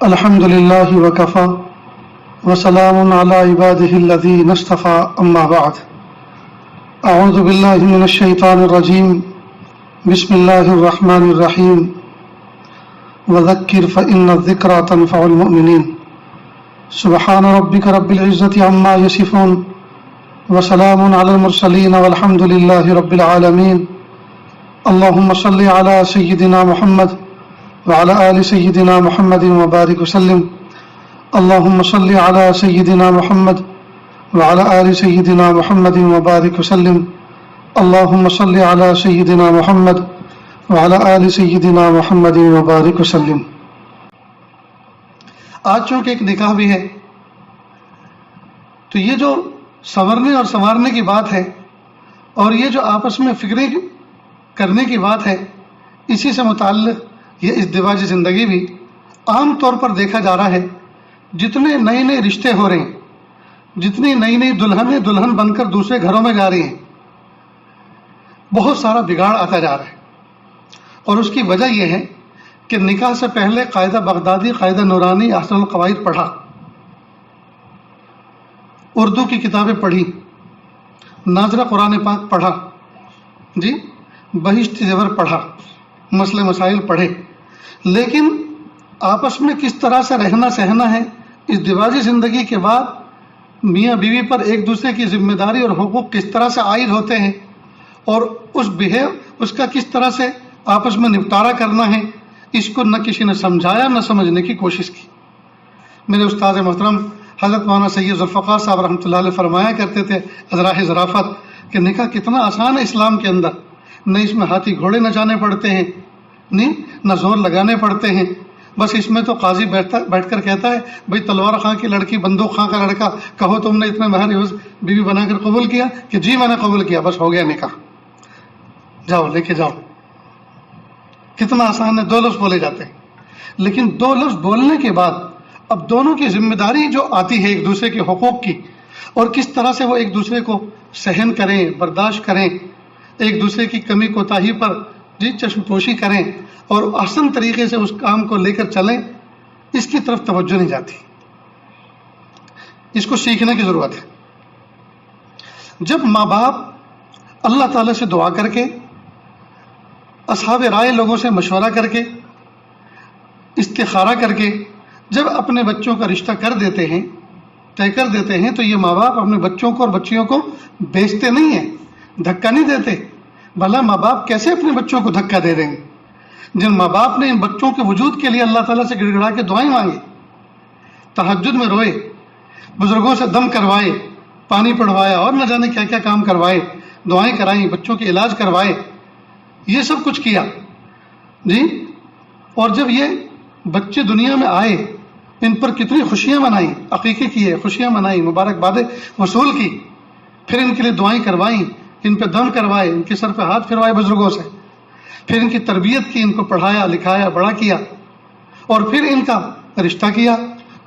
الحمد لله وكفى وسلام على عباده الذين اصطفى أما بعد أعوذ بالله من الشيطان الرجيم بسم الله الرحمن الرحيم وذكر فإن الذكرى تنفع المؤمنين سبحان ربك رب العزة عما يصفون وسلام على المرسلين والحمد لله رب العالمين اللهم صل على سيدنا محمد وعلى آل سيدنا محمد وبارك وسلم اللهم صل على سيدنا محمد وعلى آل سيدنا محمد وبارك وسلم اللهم صل على سيدنا محمد وعلى آل سيدنا محمد وبارك وسلم۔ آج چونکہ ایک نکاح بھی ہے تو یہ جو سنورنے اور سنوارنے کی بات ہے اور یہ جو آپس میں فکریں کرنے کی بات ہے، اسی سے متعلق یہ ازدواجی زندگی بھی عام طور پر دیکھا جا رہا ہے۔ جتنے نئے نئے رشتے ہو رہے ہیں، جتنی نئی نئی دلہن بن کر دوسرے گھروں میں جا رہی ہیں، بہت سارا بگاڑ آتا جا رہا ہے، اور اس کی وجہ یہ ہے کہ نکاح سے پہلے قاعدہ بغدادی، قاعدہ نورانی، احسن القواعد پڑھا، اردو کی کتابیں پڑھی، ناظرہ قرآن پاک پڑھا، جی بہشتی زیور پڑھا، مسئلے مسائل پڑھے، لیکن آپس میں کس طرح سے رہنا سہنا ہے، ازدواجی زندگی کے بعد میاں بیوی پر ایک دوسرے کی ذمہ داری اور حقوق کس طرح سے عائد ہوتے ہیں، اور اس کا کس طرح سے آپس میں نپٹارا کرنا ہے، اس کو نہ کسی نے سمجھایا نہ سمجھنے کی کوشش کی۔ میرے استاد محترم حضرت مولانا سید ذوالفقار صاحب رحمۃ اللہ علیہ فرمایا کرتے تھے ازراح ظرافت کہ نکاح کتنا آسان ہے اسلام کے اندر، نہ اس میں ہاتھی گھوڑے نہ جانے پڑتے ہیں، نہ زور لگانے پڑتے ہیں، بس اس میں تو قاضی بیٹھ کر کہتا ہے بھئی تلوار خاں کی لڑکی بندوق خاں کا لڑکا، کہو تم نے اتنے مہر عوض بیوی بنا کر قبول کیا کہ جی میں نے قبول کیا، بس ہو گیا نکاح، جاؤ لے کے جاؤ۔ کتنا آسان ہے، دو لفظ بولے جاتے ہیں، لیکن دو لفظ بولنے کے بعد اب دونوں کی ذمہ داری جو آتی ہے ایک دوسرے کے حقوق کی، اور کس طرح سے وہ ایک دوسرے کو سہن کریں، برداشت کریں، ایک دوسرے کی کمی کوتاہی پر جی چشم پوشی کریں اور احسن طریقے سے اس کام کو لے کر چلیں، اس کی طرف توجہ نہیں جاتی، اس کو سیکھنے کی ضرورت ہے۔ جب ماں باپ اللہ تعالیٰ سے دعا کر کے، اصحاب رائے لوگوں سے مشورہ کر کے، استخارہ کر کے جب اپنے بچوں کا رشتہ کر دیتے ہیں، طے کر دیتے ہیں، تو یہ ماں باپ اپنے بچوں کو اور بچیوں کو بیچتے نہیں ہیں، دھکا نہیں دیتے۔ بھلا ماں باپ کیسے اپنے بچوں کو دھکا دے دیں گے؟ جن ماں باپ نے ان بچوں کے وجود کے لیے اللہ تعالیٰ سے گڑ گڑا کے دعائیں مانگی، تہجد میں روئے، بزرگوں سے دم کروائے، پانی پڑھوایا اور نہ جانے کیا کیا کام کروائے، دعائیں کرائیں، بچوں کے علاج کروائے، یہ سب کچھ کیا جی، اور جب یہ بچے دنیا میں آئے، ان پر کتنی خوشیاں منائیں، عقیقے کیے، خوشیاں منائیں، مبارکبادیں وصول کی، پھر ان کے لیے دعائیں کروائیں، ان پہ دم کروائے، ان کے سر پہ ہاتھ پھروائے بزرگوں سے، پھر ان کی تربیت کی، ان کو پڑھایا لکھایا بڑا کیا، اور پھر ان کا رشتہ کیا۔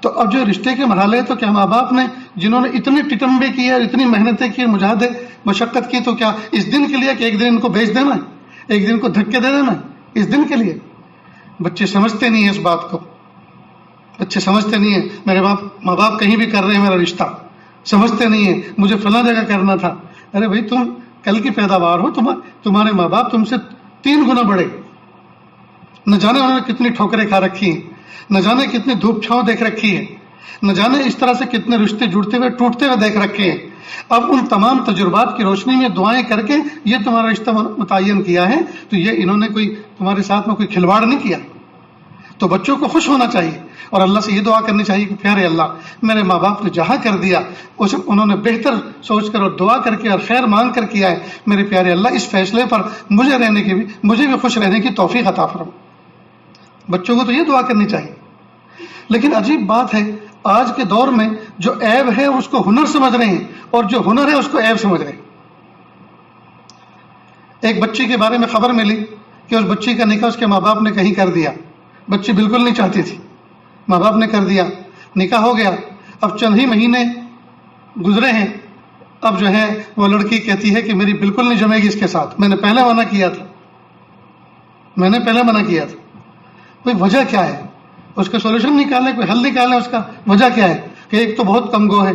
تو اب جو رشتے کے مرحلے تو کیا ماں باپ نے جنہوں نے اتنے ٹٹمبے کیے اور اتنی محنتیں کی، مجاہدے مشقت کی، تو کیا اس دن کے لیے کہ ایک دن ان کو بیچ دینا ہے، ایک دن کو دھکے دے دینا ہے اس دن کے لیے؟ بچے سمجھتے نہیں ہیں اس بات کو، بچے سمجھتے نہیں ہیں میرے ماں باپ کہیں بھی کر رہے ہیں میرا رشتہ، سمجھتے نہیں ہیں مجھے فلاں جگہ کرنا تھا۔ ارے بھائی تم کل کی پیداوار ہو، تمہارے ماں باپ تم سے 3 گنا بڑے، نہ جانے انہوں نے کتنی ٹھوکریں کھا رکھی ہیں، نہ جانے کتنی دھوپ چھاؤں دیکھ رکھی ہے، نہ جانے اس طرح سے کتنے رشتے جڑتے ہوئے ٹوٹتے ہوئے دیکھ رکھے ہیں۔ اب ان تمام تجربات کی روشنی میں دعائیں کر کے یہ تمہارا رشتہ متعین کیا ہے، تو یہ انہوں نے کوئی تمہارے ساتھ میں کوئی کھلواڑ نہیں کیا۔ تو بچوں کو خوش ہونا چاہیے اور اللہ سے یہ دعا کرنی چاہیے کہ پیارے اللہ، میرے ماں باپ نے جہاں کر دیا اسے انہوں نے بہتر سوچ کر اور دعا کر کے اور خیر مانگ کر کیا ہے، میرے پیارے اللہ اس فیصلے پر مجھے بھی خوش رہنے کی توفیق عطا فرما۔ بچوں کو تو یہ دعا کرنی چاہیے۔ لیکن عجیب بات ہے، آج کے دور میں جو عیب ہے اس کو ہنر سمجھ رہے ہیں، اور جو ہنر ہے اس کو عیب سمجھ رہے ہیں۔ ایک بچی کے بارے میں خبر ملی کہ اس بچی کا نکاح اس کے ماں باپ نے کہیں کر دیا، بچی بالکل نہیں چاہتی تھی، ماں باپ نے کر دیا، نکاح ہو گیا۔ اب چند ہی مہینے گزرے ہیں، اب جو ہے وہ لڑکی کہتی ہے کہ میری بالکل نہیں جمے گی اس کے ساتھ، میں نے پہلے منع کیا تھا، بھئی وجہ کیا ہے؟ اس کا سولوشن نکالیں, کوئی حل نکالیں. اس کا وجہ کیا ہے کہ ایک تو بہت کم گو ہے.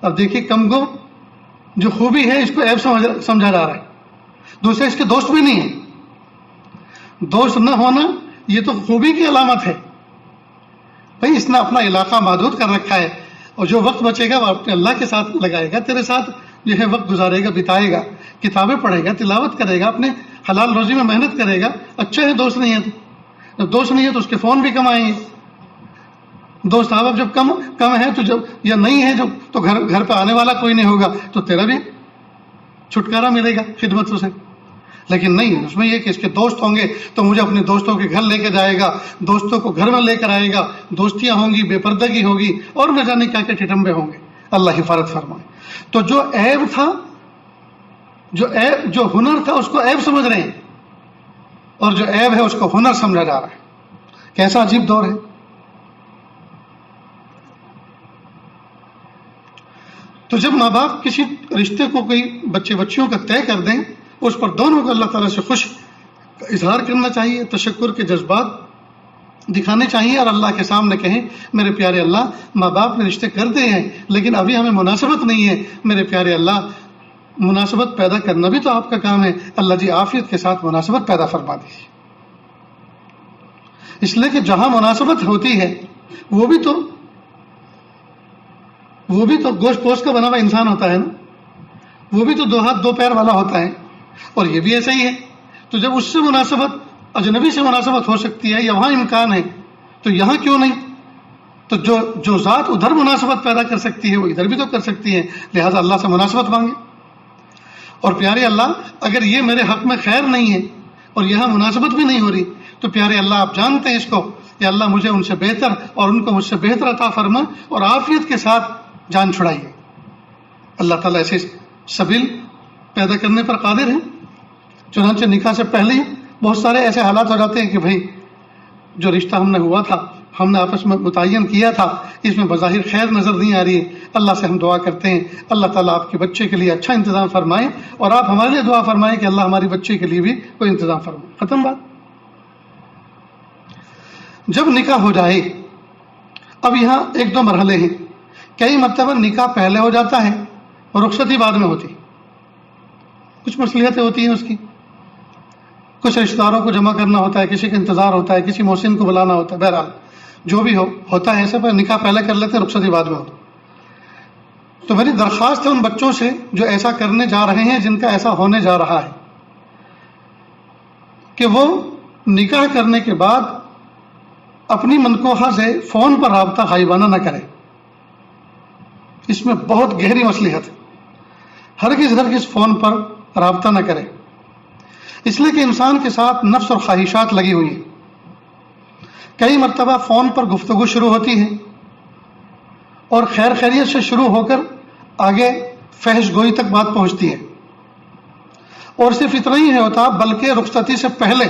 اب دیکھیے کم گو جو خوبی ہے اس کو عیب سمجھا جا رہا ہے. دوسرے اس کے دوست بھی نہیں ہے. دوست نہ ہونا یہ تو خوبی کی علامت ہے. بھائی اس نے اپنا علاقہ محدود کر رکھا ہے, اور جو وقت بچے گا وہ اپنے اللہ کے ساتھ لگائے گا, تیرے ساتھ جو ہے وقت گزارے گا, بتائے گا, کتابیں پڑھے گا, تلاوت کرے گا, اپنے حلال روزی میں محنت کرے گا. اچھا ہے دوست نہیں ہے تو. جب دوست نہیں ہے تو اس کے فون بھی کم آئیں گے. دوست احباب جب کم ہے تو جب یا نہیں ہے تو گھر پہ آنے والا کوئی نہیں ہوگا, تو تیرا بھی چھٹکارا ملے گا خدمتوں سے. لیکن نہیں, اس میں یہ کہ اس کے دوست ہوں گے تو مجھے اپنے دوستوں کے گھر لے کے جائے گا, دوستوں کو گھر میں لے کر آئے گا, دوستیاں ہوں گی, بے پردگی ہوگی, اور نہ جانے کیا کیا ٹھٹمبے ہوں گے. اللہ حفاظت فرمائے. تو جو عیب تھا, جو ہنر تھا اس کو عیب سمجھ رہے ہیں, اور جو عیب ہے اس کو ہنر سمجھا جا رہا ہے. کیسا عجیب دور ہے. تو جب ماں باپ کسی رشتے کو کوئی بچے بچیوں کا طے کر دیں, اس پر دونوں کو اللہ تعالیٰ سے خوش اظہار کرنا چاہیے, تشکر کے جذبات دکھانے چاہیے, اور اللہ کے سامنے کہیں میرے پیارے اللہ, ماں باپ نے رشتے کر دے ہیں لیکن ابھی ہمیں مناسبت نہیں ہے, میرے پیارے اللہ مناسبت پیدا کرنا بھی تو آپ کا کام ہے, اللہ جی عافیت کے ساتھ مناسبت پیدا فرما دیجیے. اس لیے کہ جہاں مناسبت ہوتی ہے وہ بھی تو گوشت پوست کا بنا ہوا انسان ہوتا ہے نا, وہ بھی تو 2 ہاتھ 2 پیر والا ہوتا ہے, اور یہ بھی ایسا ہی ہے. تو جب اس سے مناسبت اجنبی سے مناسبت ہو سکتی ہے یا وہاں امکان ہے تو یہاں کیوں نہیں. تو جو ذات ادھر مناسبت پیدا کر سکتی ہے وہ ادھر بھی تو کر سکتی ہے, لہذا اللہ سے مناسبت مانگے. اور پیارے اللہ اگر یہ میرے حق میں خیر نہیں ہے اور یہاں مناسبت بھی نہیں ہو رہی تو پیارے اللہ آپ جانتے ہیں اس کو, یا اللہ مجھے ان سے بہتر اور ان کو مجھ سے بہتر عطا فرما اور عافیت کے ساتھ جان چھڑائیے. اللہ تعالیٰ ایسے سبیل پیدا کرنے پر قادر ہیں. چنانچہ نکاح سے پہلے ہی بہت سارے ایسے حالات ہو جاتے ہیں کہ بھائی جو رشتہ ہم نے ہوا تھا, ہم نے آپس میں متعین کیا تھا, اس میں بظاہر خیر نظر نہیں آ رہی ہے. اللہ سے ہم دعا کرتے ہیں اللہ تعالیٰ آپ کے بچے کے لیے اچھا انتظام فرمائے, اور آپ ہمارے لیے دعا فرمائیں کہ اللہ ہماری بچے کے لیے بھی کوئی انتظام فرمائے. ختم بات. جب نکاح ہو جائے, اب یہاں 1-2 مرحلے ہیں. کئی مرتبہ نکاح پہلے ہو جاتا ہے اور رخصتی بعد میں ہوتی. کچھ مصلحتیں ہوتی ہیں اس کی, کچھ رشتہ داروں کو جمع کرنا ہوتا ہے, کسی کا انتظار ہوتا ہے, کسی محسن کو بلانا ہوتا ہے. بہرحال جو بھی ہوتا ہے ایسے پر نکاح پہلے کر لیتے ہیں, رخصتی بعد میں ہوتا. تو میری درخواست ہے ان بچوں سے جو ایسا کرنے جا رہے ہیں, جن کا ایسا ہونے جا رہا ہے, کہ وہ نکاح کرنے کے بعد اپنی منکوحہ سے فون پر رابطہ غائبانہ نہ کرے. اس میں بہت گہری مصلحت ہے. ہرگز فون پر رابطہ نہ کرے, اس لیے کہ انسان کے ساتھ نفس اور خواہشات لگی ہوئی ہیں. کئی مرتبہ فون پر گفتگو شروع ہوتی ہے اور خیر خیریت سے شروع ہو کر آگے فحش گوئی تک بات پہنچتی ہے. اور صرف اتنا ہی نہیں ہوتا بلکہ رخصتی سے پہلے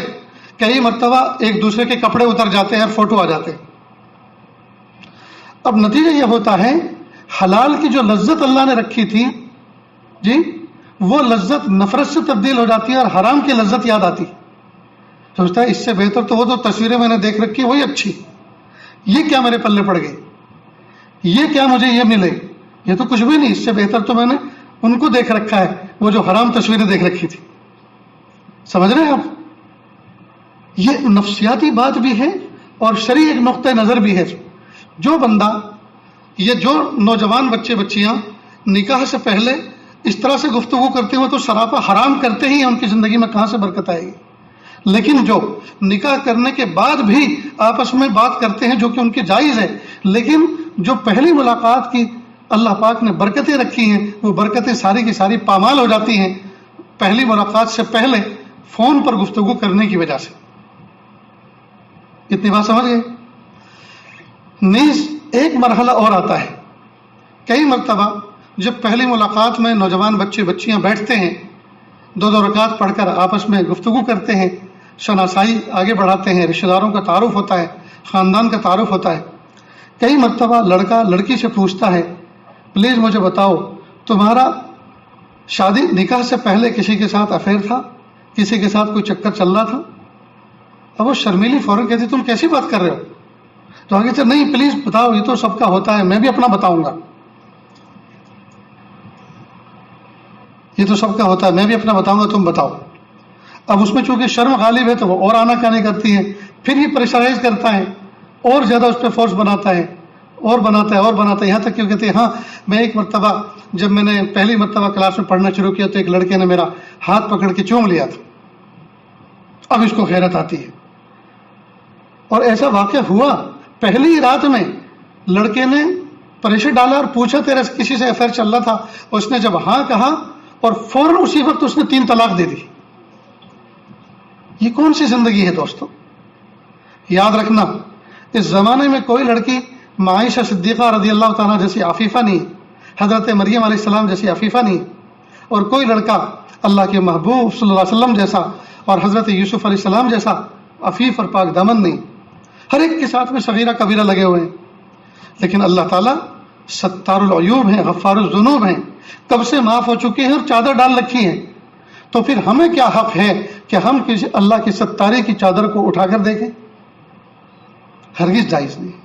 کئی مرتبہ ایک دوسرے کے کپڑے اتر جاتے ہیں اور فوٹو آ جاتے ہیں. اب نتیجہ یہ ہوتا ہے حلال کی جو لذت اللہ نے رکھی تھی جی, وہ لذت نفرت سے تبدیل ہو جاتی ہے اور حرام کی لذت یاد آتی. سوچتا ہے اس سے بہتر تو وہ تو تصویریں میں نے دیکھ رکھی وہی اچھی, یہ کیا میرے پلے پڑ گئی, یہ کیا مجھے یہ ملے, یہ تو کچھ بھی نہیں, اس سے بہتر تو میں نے ان کو دیکھ رکھا ہے وہ جو حرام تصویریں دیکھ رکھی تھی. سمجھ رہے ہیں آپ, یہ نفسیاتی بات بھی ہے اور شرعی ایک نقطۂ نظر بھی ہے. جو بندہ یہ جو نوجوان بچے بچیاں نکاح سے پہلے اس طرح سے گفتگو کرتے ہو تو سراپا حرام کرتے ہی ان کی زندگی میں کہاں سے برکت آئے گی. لیکن جو نکاح کرنے کے بعد بھی آپس میں بات کرتے ہیں جو کہ ان کی جائز ہے, لیکن جو پہلی ملاقات کی اللہ پاک نے برکتیں رکھی ہیں وہ برکتیں ساری کی ساری پامال ہو جاتی ہیں پہلی ملاقات سے پہلے فون پر گفتگو کرنے کی وجہ سے. اتنی بات سمجھ گئے. نیز ایک مرحلہ اور آتا ہے. کئی مرتبہ جب پہلی ملاقات میں نوجوان بچے بچیاں بیٹھتے ہیں, 2 رکعت پڑھ کر آپس میں گفتگو کرتے ہیں, شناسائی آگے بڑھاتے ہیں, رشتہ داروں کا تعارف ہوتا ہے, خاندان کا تعارف ہوتا ہے. کئی مرتبہ لڑکا لڑکی سے پوچھتا ہے پلیز مجھے بتاؤ تمہارا شادی نکاح سے پہلے کسی کے ساتھ افیئر تھا, کسی کے ساتھ کوئی چکر چل رہا تھا. اب وہ شرمیلی فوراً کہتی تم کیسی بات کر رہے ہو, تو آگے سے نہیں پلیز بتاؤ، یہ تو سب کا ہوتا ہے، میں بھی اپنا بتاؤں گا، یہ تو سب کا ہوتا ہے، میں بھی اپنا بتاؤں گا، تم بتاؤ۔ اب اس میں چونکہ شرم غالب ہے تو وہ اور آنا کہانی کرتی ہے، پھر ہی پریشرائز کرتا ہے، اور زیادہ اس پہ فورس بناتا ہے، اور بناتا ہے اور بناتا ہے، یہاں تک کہ وہ کہتے ہیں ہاں میں ایک مرتبہ جب میں نے پہلی مرتبہ کلاس میں پڑھنا شروع کیا تو ایک لڑکے نے میرا ہاتھ پکڑ کے چوم لیا تھا، اب اس کو غیرت آتی ہے۔ اور ایسا واقعہ ہوا، پہلی رات میں لڑکے نے پریشر ڈالا اور پوچھا تیرا کسی سے افیئر چل رہا تھا، اس نے جب ہاں کہا اور فوراً اسی وقت اس نے 3 طلاق دے دی۔ یہ کون سی زندگی ہے دوستو؟ یاد رکھنا اس زمانے میں کوئی لڑکی عائشہ صدیقہ رضی اللہ تعالیٰ جیسی عفیفہ نہیں، حضرت مریم علیہ السلام جیسی عفیفہ نہیں، اور کوئی لڑکا اللہ کے محبوب صلی اللہ علیہ وسلم جیسا اور حضرت یوسف علیہ السلام جیسا عفیف اور پاک دامن نہیں۔ ہر ایک کے ساتھ میں صغیرہ کبیرہ لگے ہوئے ہیں، لیکن اللہ تعالیٰ ستار العیوب ہیں، غفار الذنوب ہیں، کب سے معاف ہو چکے ہیں اور چادر ڈال رکھی ہیں، تو پھر ہمیں کیا حق ہے کہ ہم کسی اللہ کی ستاری کی چادر کو اٹھا کر دیکھیں؟ ہرگز جائز نہیں۔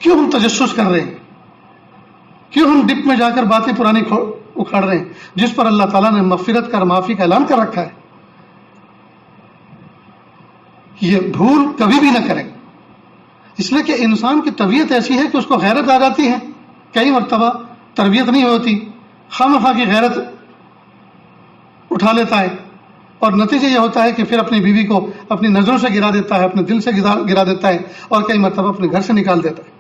کیوں ہم تجسس کر رہے ہیں؟ کیوں ہم ڈپ میں جا کر باتیں پرانی اکھاڑ رہے ہیں جس پر اللہ تعالیٰ نے مغفرت کا اور معافی کا اعلان کر رکھا ہے؟ یہ بھول کبھی بھی نہ کریں، اس لیے کہ انسان کی طبیعت ایسی ہے کہ اس کو غیرت آ جاتی ہے، کئی مرتبہ تربیت نہیں ہوتی، خواہ کی غیرت اٹھا لیتا ہے، اور نتیجہ یہ ہوتا ہے کہ پھر اپنی بیوی کو اپنی نظروں سے گرا دیتا ہے، اپنے دل سے گرا دیتا ہے، اور کئی مرتبہ اپنے گھر سے نکال دیتا ہے۔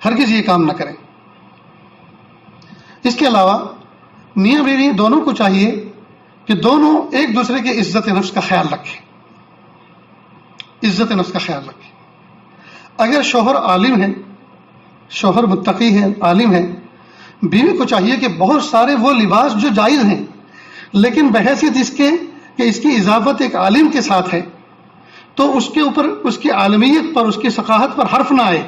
ہرگز یہ کام نہ کریں۔ اس کے علاوہ میاں بیوی دونوں کو چاہیے کہ دونوں ایک دوسرے کی عزت نفس کا خیال رکھیں، عزت نفس کا خیال رکھیں۔ اگر شوہر عالم ہے، شوہر متقی ہے، عالم ہے، بیوی کو چاہیے کہ بہت سارے وہ لباس جو جائز ہیں لیکن بحیثیت اس کے کہ اس کی اضافت ایک عالم کے ساتھ ہے تو اس کے اوپر اس کی عالمیت پر، اس کی ثقافت پر حرف نہ آئے،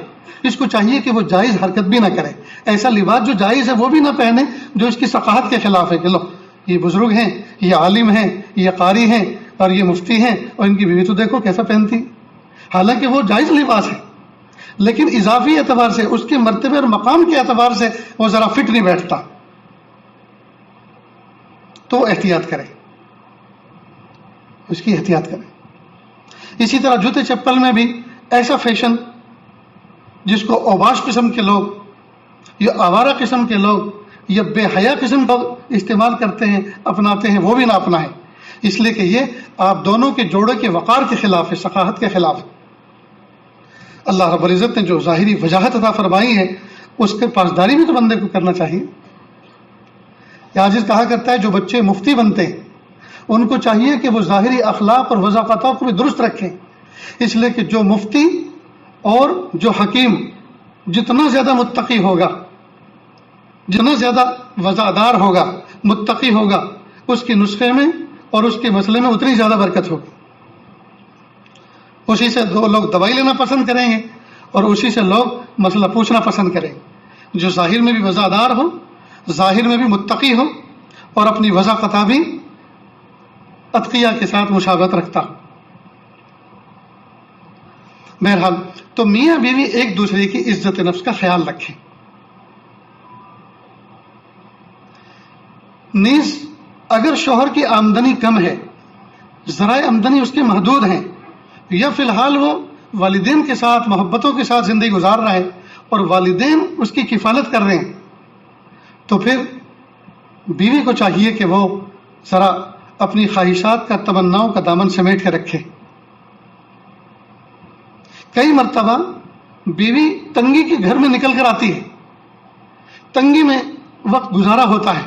اس کو چاہیے کہ وہ جائز حرکت بھی نہ کرے، ایسا لباس جو جائز ہے وہ بھی نہ پہنے جو اس کی ثقافت کے خلاف ہے، کہ لو یہ بزرگ ہیں، یہ عالم ہیں، یہ قاری ہیں اور یہ مفتی ہیں، اور ان کی بیوی تو دیکھو کیسا پہنتی، حالانکہ وہ جائز لباس ہے لیکن اضافی اعتبار سے، اس کے مرتبے اور مقام کے اعتبار سے وہ ذرا فٹ نہیں بیٹھتا، تو احتیاط کریں، اس کی احتیاط کریں۔ اسی طرح جوتے چپل میں بھی ایسا فیشن جس کو اوباش قسم کے لوگ یا آوارہ قسم کے لوگ یا بے حیا قسم کا استعمال کرتے ہیں، اپناتے ہیں، وہ بھی نہ اپنائیں، اس لیے کہ یہ آپ دونوں کے جوڑے کے وقار کے خلاف ہے، ثقافت کے خلاف ہے۔ اللہ رب العزت نے جو ظاہری وجاہت عطا فرمائی ہے اس کے پاسداری بھی تو بندے کو کرنا چاہیے۔ عاجز کہا کرتا ہے جو بچے مفتی بنتے ہیں ان کو چاہیے کہ وہ ظاہری اخلاق اور وضاقتوں کو بھی درست رکھیں، اس لیے کہ جو مفتی اور جو حکیم جتنا زیادہ متقی ہوگا، جتنا زیادہ وضاءدار ہوگا، متقی ہوگا، اس کے نسخے میں اور اس کے مسئلے میں اتنی زیادہ برکت ہوگی۔ اسی سے دو لوگ دوائی لینا پسند کریں گے اور اسی سے لوگ مسئلہ پوچھنا پسند کریں گے۔ جو ظاہر میں بھی وضاءدار ہو، ظاہر میں بھی متقی ہو اور اپنی وضاقتہ بھی اتقیاء کے ساتھ مشابہت رکھتا ہو۔ بہرحال تو میاں بیوی ایک دوسرے کی عزت نفس کا خیال رکھیں۔ نیز اگر شوہر کی آمدنی کم ہے، ذرائع آمدنی اس کے محدود ہیں، یا فی الحال وہ والدین کے ساتھ محبتوں کے ساتھ زندگی گزار رہا ہے اور والدین اس کی کفالت کر رہے ہیں، تو پھر بیوی کو چاہیے کہ وہ ذرا اپنی خواہشات کا، تمناؤں کا دامن سمیٹ کے رکھے۔ کئی مرتبہ بیوی تنگی کے گھر میں نکل کر آتی ہے، تنگی میں وقت گزارا ہوتا ہے،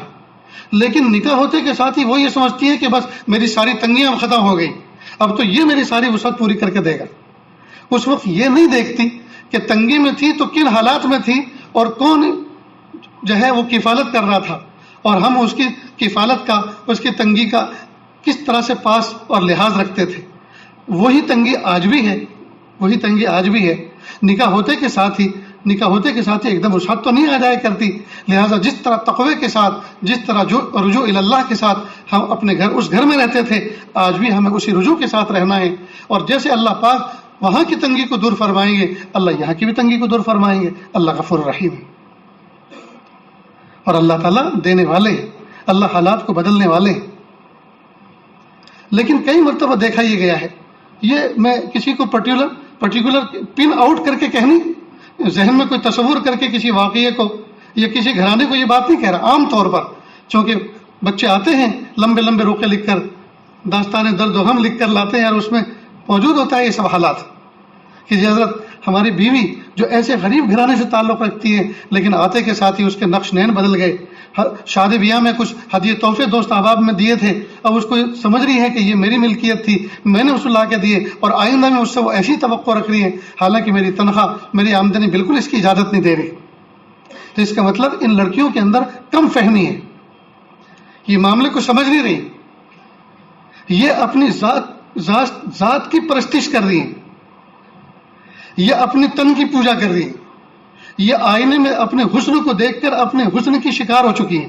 لیکن نکاح ہوتے کے ساتھ ہی وہ یہ سمجھتی ہے کہ بس میری ساری تنگیاں ختم ہو گئی، اب تو یہ میری ساری وسعت پوری کر کے دے گا۔ اس وقت یہ نہیں دیکھتی کہ تنگی میں تھی تو کن حالات میں تھی اور کون جو ہے وہ کفالت کر رہا تھا، اور ہم اس کی کفالت کا، اس کی تنگی کا کس طرح سے پاس اور لحاظ رکھتے تھے۔ وہی تنگی آج بھی ہے، وہی تنگی آج بھی ہے۔ نکاح ہوتے کے ساتھ ہی نکاح ہوتے کے ساتھ ہی ایک دم وسعت تو نہیں آ جایا کرتی. لہٰذا جس طرح تقوی کے ساتھ، جس طرح رجوع اللہ کے ساتھ ہم اپنے اس گھر میں رہتے تھے، آج بھی ہمیں اسی رجوع کے ساتھ رہنا ہے. اور جیسے اللہ پاک وہاں کی تنگی کو دور فرمائیں گے، اللہ یہاں کی بھی تنگی کو دور فرمائیں گے. اللہ غفور رحیم ہے اور اللہ تعالیٰ دینے والے ہیں، اللہ حالات کو بدلنے والے ہیں. لیکن کئی مرتبہ دیکھا یہ گیا ہے، یہ میں کسی کو پرٹیکولر پن آؤٹ کر کے کہنی، ذہن میں کوئی تصور کر کے کسی واقعے کو یا کسی گھرانے کو یہ بات نہیں کہہ رہا. عام طور پر چونکہ بچے آتے ہیں لمبے لمبے روکے لکھ کر، داستان درد و غم لکھ کر لاتے ہیں، اور اس میں موجود ہوتا ہے یہ سب حالات کہ حضرت ہماری بیوی جو ایسے غریب گھرانے سے تعلق رکھتی ہے، لیکن آتے کے ساتھ ہی اس کے نقش نین بدل گئے. شادی بیاہ میں کچھ ہدیے تحفے دوست احباب میں دیے تھے، اب اس کو سمجھ رہی ہے کہ یہ میری ملکیت تھی، میں نے اس کو لا کے دیے، اور آئندہ میں اس سے وہ ایسی توقع رکھ رہی ہے، حالانکہ میری تنخواہ، میری آمدنی بالکل اس کی اجازت نہیں دے رہی. تو اس کا مطلب ان لڑکیوں کے اندر کم فہمی ہے، یہ معاملے کو سمجھ نہیں رہی، یہ اپنی ذات کی پرستش کر رہی ہیں، یہ اپنی تن کی پوجا کر رہی ہیں، یہ آئینے میں اپنے حسن کو دیکھ کر اپنے حسن کی شکار ہو چکی ہیں،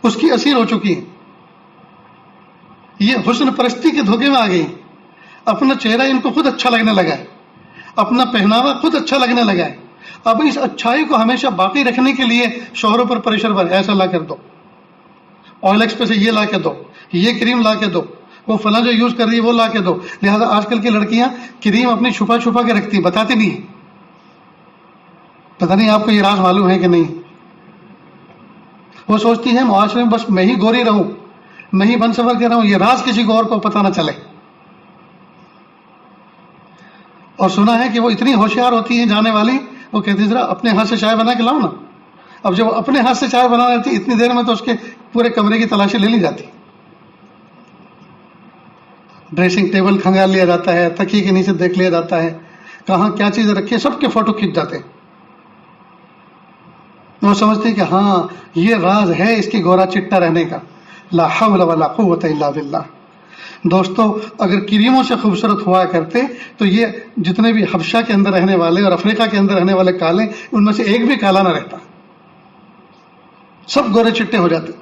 اس کی اسیر ہو چکی ہیں، یہ حسن پرستی کے دھوکے میں آ گئی. اپنا چہرہ ان کو خود اچھا لگنے لگا ہے، اپنا پہناوا خود اچھا لگنے لگا ہے. اب اس اچھائی کو ہمیشہ باقی رکھنے کے لیے شوہروں پر پریشر بن، ایسا لا کر دو، آئل ایکس پہ سے یہ لا کے دو، یہ کریم لا کے دو، وہ فلاں جو یوز کر رہی ہے وہ لا کے دو. لہٰذا آج کل کی لڑکیاں کریم اپنی چھپا چھپا کے رکھتی ہیں، بتاتی نہیں. پتہ نہیں آپ کو یہ راز معلوم ہے کہ نہیں. وہ سوچتی ہے معاشرے میں بس میں ہی گوری رہوں، میں ہی بن سفر کے رہوں، یہ راز کسی کو اور کو پتہ نہ چلے. اور سنا ہے کہ وہ اتنی ہوشیار ہوتی ہیں جانے والی، وہ کہتی ذرا اپنے ہاتھ سے چائے بنا کے لاؤ نا. اب جب وہ اپنے ہاتھ سے چائے بنا لیتی اتنی دیر میں تو اس کے پورے کمرے کی تلاشی لے لی جاتی. ڈریسنگ ٹیبل کھنگال لیا جاتا ہے، تکیے کے نیچے دیکھ لیا جاتا ہے، کہاں کیا چیز رکھی ہے، سب کے فوٹو کھینچ جاتے ہیں. وہ سمجھتے ہیں کہ ہاں یہ راز ہے اس کی گورا چٹا رہنے کا. لا حول ولا قوت الا باللہ. دوستو اگر کریموں سے خوبصورت ہوا کرتے تو یہ جتنے بھی حبشہ کے اندر رہنے والے اور افریقہ کے اندر رہنے والے کالے، ان میں سے ایک بھی کالا نہ رہتا، سب گورے چٹے ہو جاتے.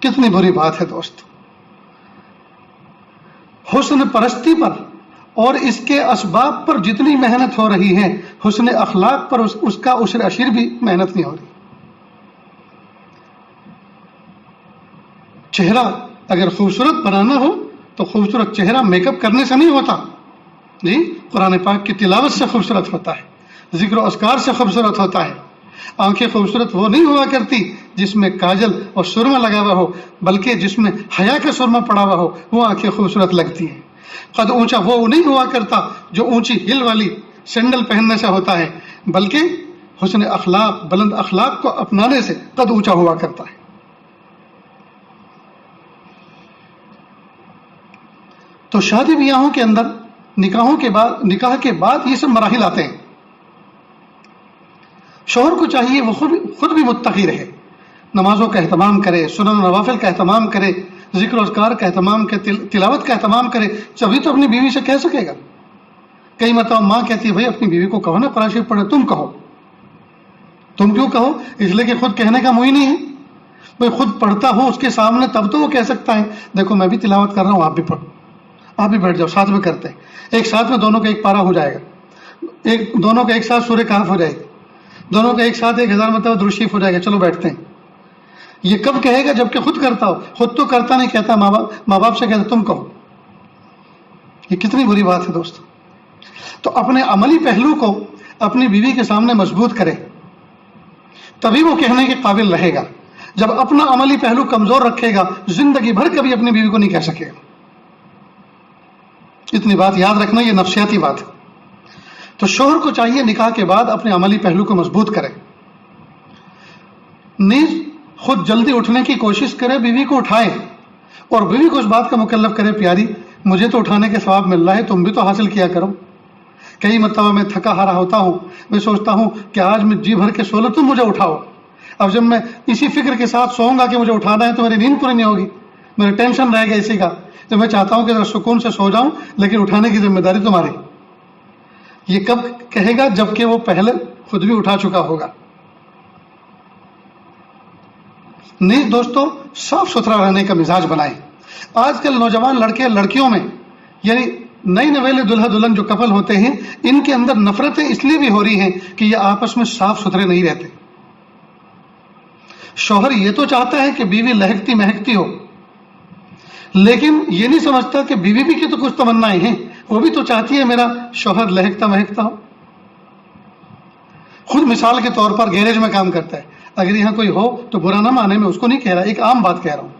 کتنی بری بات ہے دوست. حسن پرستی پر اور اس کے اسباب پر جتنی محنت ہو رہی ہے، حسن اخلاق پر اس کا عشر اشیر بھی محنت نہیں ہو رہی. چہرہ اگر خوبصورت بنانا ہو تو خوبصورت چہرہ میک اپ کرنے سے نہیں ہوتا جی، قرآن پاک کی تلاوت سے خوبصورت ہوتا ہے، ذکر و اذکار سے خوبصورت ہوتا ہے. آنکھیں خوبصورت وہ نہیں ہوا کرتی جس میں کاجل اور سرما لگا ہوا ہو، بلکہ جس میں حیا کا سرما پڑا ہوا ہو وہ آنکھیں خوبصورت لگتی ہیں. قد اونچا وہ نہیں ہوا کرتا جو اونچی ہل والی سینڈل پہننے سے ہوتا ہے، بلکہ حسن اخلاق، بلند اخلاق کو اپنانے سے قد اونچا ہوا کرتا ہے. تو شادی بیاہوں کے اندر نکاح کے بعد یہ سب مراحل آتے ہیں. شوہر کو چاہیے وہ خود بھی متقی رہے، نمازوں کا اہتمام کرے، سنن و نوافل کا اہتمام کرے، ذکر و اذکار کا اہتمام کرے، تلاوت کا اہتمام کرے، تبھی تو اپنی بیوی سے کہہ سکے گا. کئی مرتبہ ماں کہتی ہے بھائی اپنی بیوی کو کہو نا قرآن شریف پڑھے. تم کہو. تم کیوں کہو؟ اس لیے کہ خود کہنے کا منہ ہی نہیں ہے. بھائی خود پڑھتا ہو اس کے سامنے تب تو وہ کہہ سکتا ہے دیکھو میں بھی تلاوت کر رہا ہوں، آپ بھی پڑھو، آپ بھی بیٹھ جاؤ، ساتھ میں کرتے ہیں. ایک ساتھ میں دونوں کا ایک پارا ہو جائے گا، دونوں کا ایک ساتھ سورہ کہف ہو جائے گی، دونوں کا ایک ساتھ 1000 مرتبہ درود شریف ہو جائے گا. چلو بیٹھتے ہیں. یہ کب کہے گا؟ جبکہ خود کرتا ہو. خود تو کرتا نہیں، کہتا ماں باپ سے کہتا تم کہو. یہ کتنی بری بات ہے دوست. تو اپنے عملی پہلو کو اپنی بیوی کے سامنے مضبوط کرے، تبھی وہ کہنے کے قابل رہے گا. جب اپنا عملی پہلو کمزور رکھے گا زندگی بھر کبھی اپنی بیوی کو نہیں کہہ سکے گا. اتنی بات یاد رکھنا، یہ نفسیاتی بات ہے. تو شوہر کو چاہیے نکاح کے بعد اپنے عملی پہلو کو مضبوط کرے، نیز خود جلدی اٹھنے کی کوشش کرے، بیوی کو اٹھائے اور بیوی کو اس بات کا مکلف کرے پیاری مجھے تو اٹھانے کے ثواب مل رہا ہے، تم بھی تو حاصل کیا کرو. کئی مرتبہ میں تھکا ہارا ہوتا ہوں، میں سوچتا ہوں کہ آج میں جی بھر کے سو لوں، تم مجھے اٹھاؤ. اب جب میں اسی فکر کے ساتھ سوؤں گا کہ مجھے اٹھانا ہے تو میری نیند پوری نہیں ہوگی، میرا ٹینشن رہے گا اسی کا. تو میں چاہتا ہوں کہ ذرا سکون سے سو جاؤں، لیکن اٹھانے کی ذمہ داری تمہاری. یہ کب کہے گا؟ جبکہ وہ خود بھی اٹھا چکا ہوگا۔ نیز دوستو، صاف ستھرا رہنے کا مزاج بنائیں۔ آج کل نوجوان لڑکے لڑکیوں میں، یعنی نئی نویلے دلہا دلہن جو کپل ہوتے ہیں، ان کے اندر نفرتیں اس لیے بھی ہو رہی ہیں کہ یہ آپس میں صاف ستھرے نہیں رہتے۔ شوہر یہ تو چاہتا ہے کہ بیوی لہکتی مہکتی ہو، لیکن یہ نہیں سمجھتا کہ بیوی بھی کی تو کچھ تمنائیں ہیں، وہ بھی تو چاہتی ہے میرا شوہر لہکتا مہکتا ہو۔ خود مثال کے طور پر گیریج میں کام کرتا ہے، اگر یہاں کوئی ہو تو برا نہ مانے، میں اس کو نہیں کہہ رہا، ایک عام بات کہہ رہا ہوں،